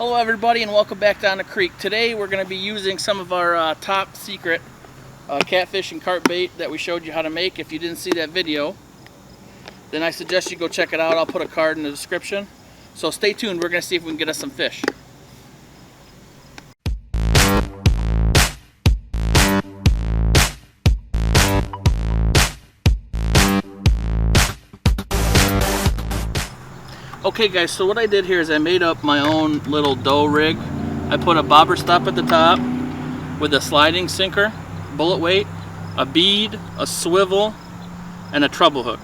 Hello everybody and welcome back down the creek. Today we're going to be using some of our top secret catfish and carp bait that we showed you how to make. If you didn't see that video, then I suggest you go check it out. I'll put a card in the description. So stay tuned, we're going to see if we can get us some fish. Okay guys, so what I did here is I made up my own little dough rig. I put a bobber stop at the top with a sliding sinker, bullet weight, a bead, a swivel, and a treble hook.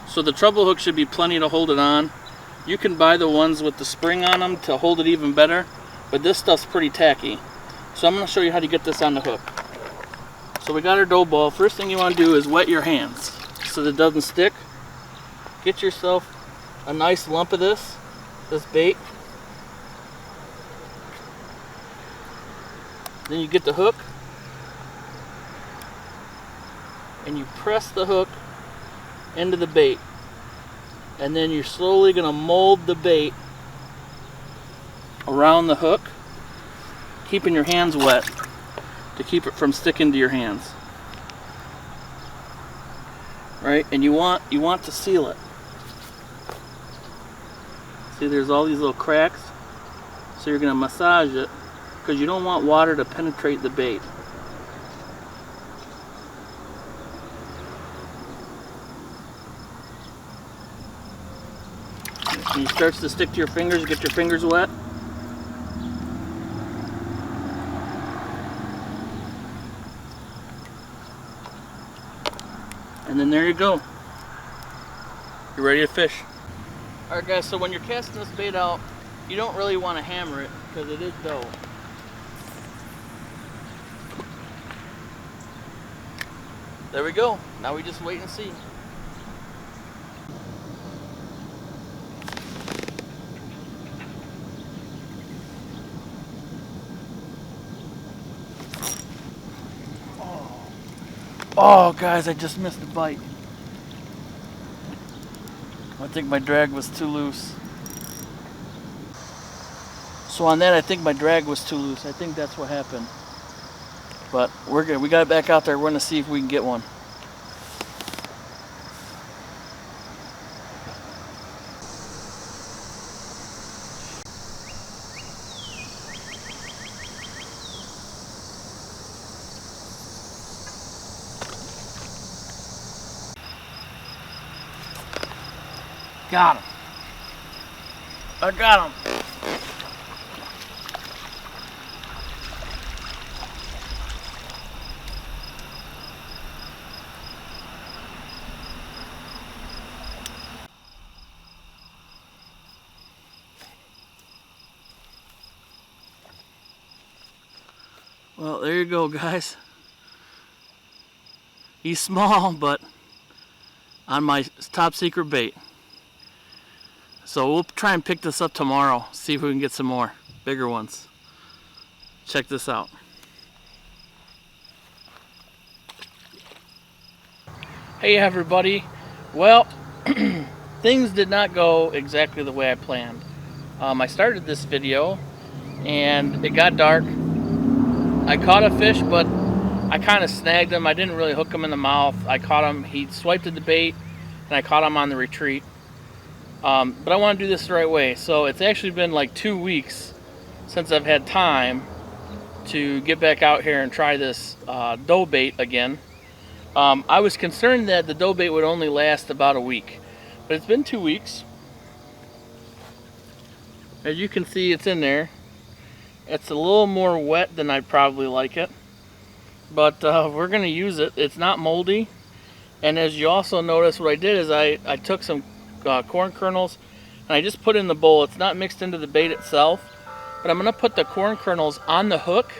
So the treble hook should be plenty to hold it on. You can buy the ones with the spring on them to hold it even better, but this stuff's pretty tacky. So I'm going to show you how to get this on the hook. So we got our dough ball. First thing you want to do is wet your hands so that it doesn't stick. Get yourself a nice lump of this bait. Then you get the hook and you press the hook into the bait, and then you're slowly going to mold the bait around the hook, keeping your hands wet to keep it from sticking to your hands. Right? And you want to seal it. See, there's all these little cracks, so you're going to massage it because you don't want water to penetrate the bait. When it starts to stick to your fingers, get your fingers wet. And then there you go. You're ready to fish. Alright guys, so when you're casting this bait out, you don't really want to hammer it because it is dough. There we go. Now we just wait and see. Oh guys, I just missed a bite. I think my drag was too loose. So on that, I think my drag was too loose. I think that's what happened. But we're good. We got it back out there. We're going to see if we can get one. Got him. I got him. Well, there you go, guys. He's small, but on my top secret bait. So we'll try and pick this up tomorrow, see if we can get some more bigger ones. Check this out. Hey everybody. Well, things did not go exactly the way I planned. I started this video and it got dark. I caught a fish, but I kind of snagged him. I didn't really hook him in the mouth. I caught him, he swiped at the bait, and I caught him on the retreat. But I want to do this the right way. So it's actually been like 2 weeks since I've had time to get back out here and try this dough bait again. I was concerned that the dough bait would only last about a week, but it's been 2 weeks. As you can see, it's in there. It's a little more wet than I'd probably like it, but we're going to use it. It's not moldy, and as you also notice, what I did is I took some corn kernels and I just put in the bowl. It's not mixed into the bait itself, but I'm going to put the corn kernels on the hook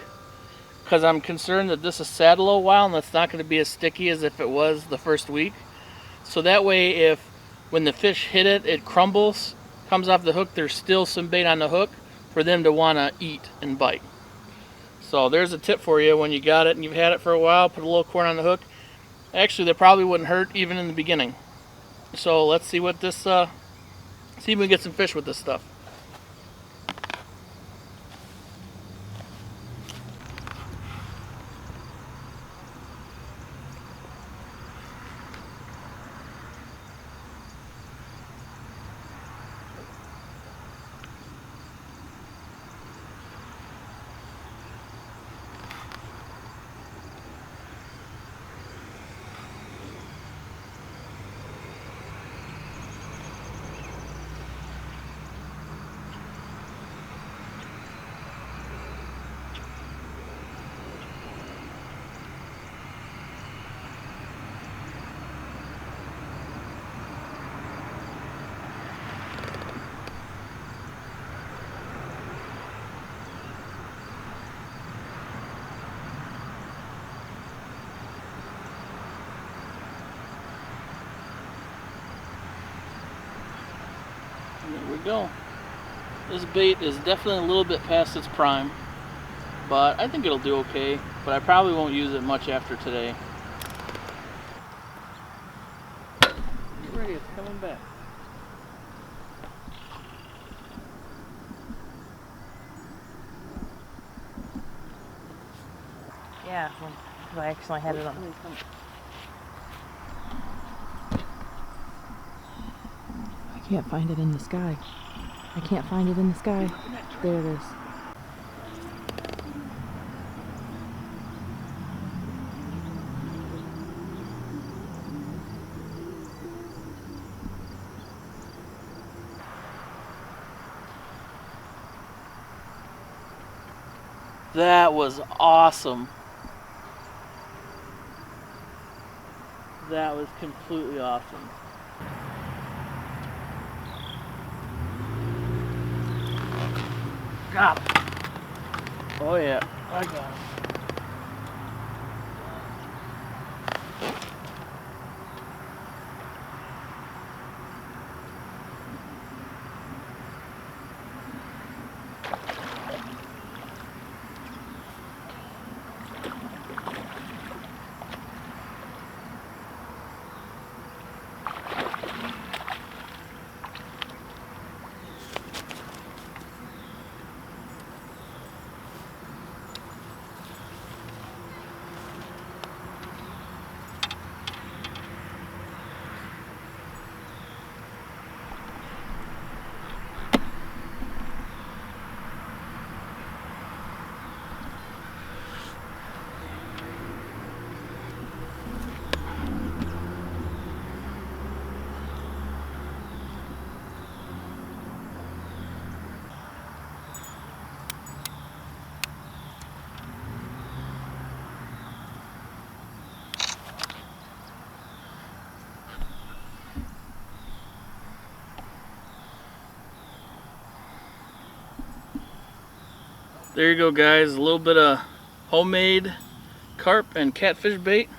because I'm concerned that this has sat a little while and it's not going to be as sticky as if it was the first week. So that way, if when the fish hit it, it crumbles, comes off the hook, there's still some bait on the hook for them to want to eat and bite. So there's a tip for you. When you got it and you've had it for a while, put a little corn on the hook. Actually, that probably wouldn't hurt even in the beginning. So let's see what this, see if we can get some fish with this stuff. go. This bait is definitely a little bit past its prime, but I think it'll do okay. But I probably won't use it much after today. Get ready, it's coming back. Yeah, I actually had it on. I can't find it in the sky. I can't find it in the sky. There it is. That was awesome. That was completely awesome. Got him. Oh yeah, I got him. There you go, guys, a little bit of homemade carp and catfish bait.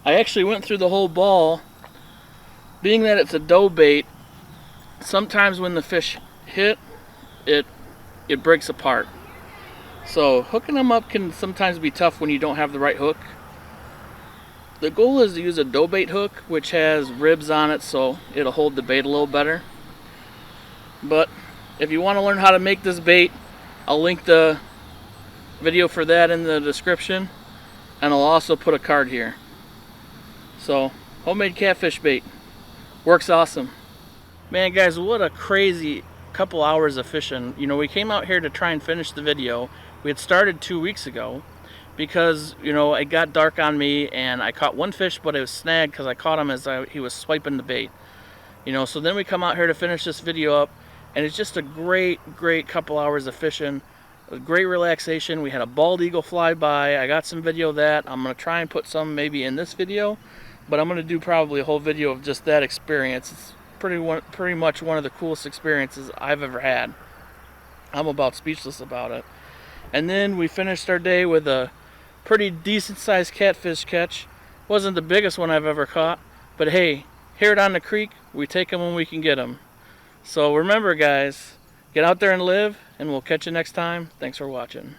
I actually went through the whole ball. Being that it's a dough bait, sometimes when the fish hit, it breaks apart. So hooking them up can sometimes be tough when you don't have the right hook. The goal is to use a dough bait hook, which has ribs on it, so it'll hold the bait a little better. But if you want to learn how to make this bait, I'll link the video for that in the description, and I'll also put a card here. So, homemade catfish bait works awesome. Man, guys, what a crazy couple hours of fishing. You know, we came out here to try and finish the video. We had started 2 weeks ago because, you know, it got dark on me and I caught one fish, but it was snagged because I caught him as he was swiping the bait. You know, so then we come out here to finish this video up, and it's just a great couple hours of fishing. A great relaxation. We had a bald eagle fly by. I got some video of that. I'm going to try and put some maybe in this video, but I'm going to do probably a whole video of just that experience. It's pretty much one of the coolest experiences I've ever had. I'm about speechless about it. And then we finished our day with a pretty decent sized catfish catch. Wasn't the biggest one I've ever caught, but hey, here on the creek, we take them when we can get them. So remember, guys, get out there and live, and we'll catch you next time. Thanks for watching.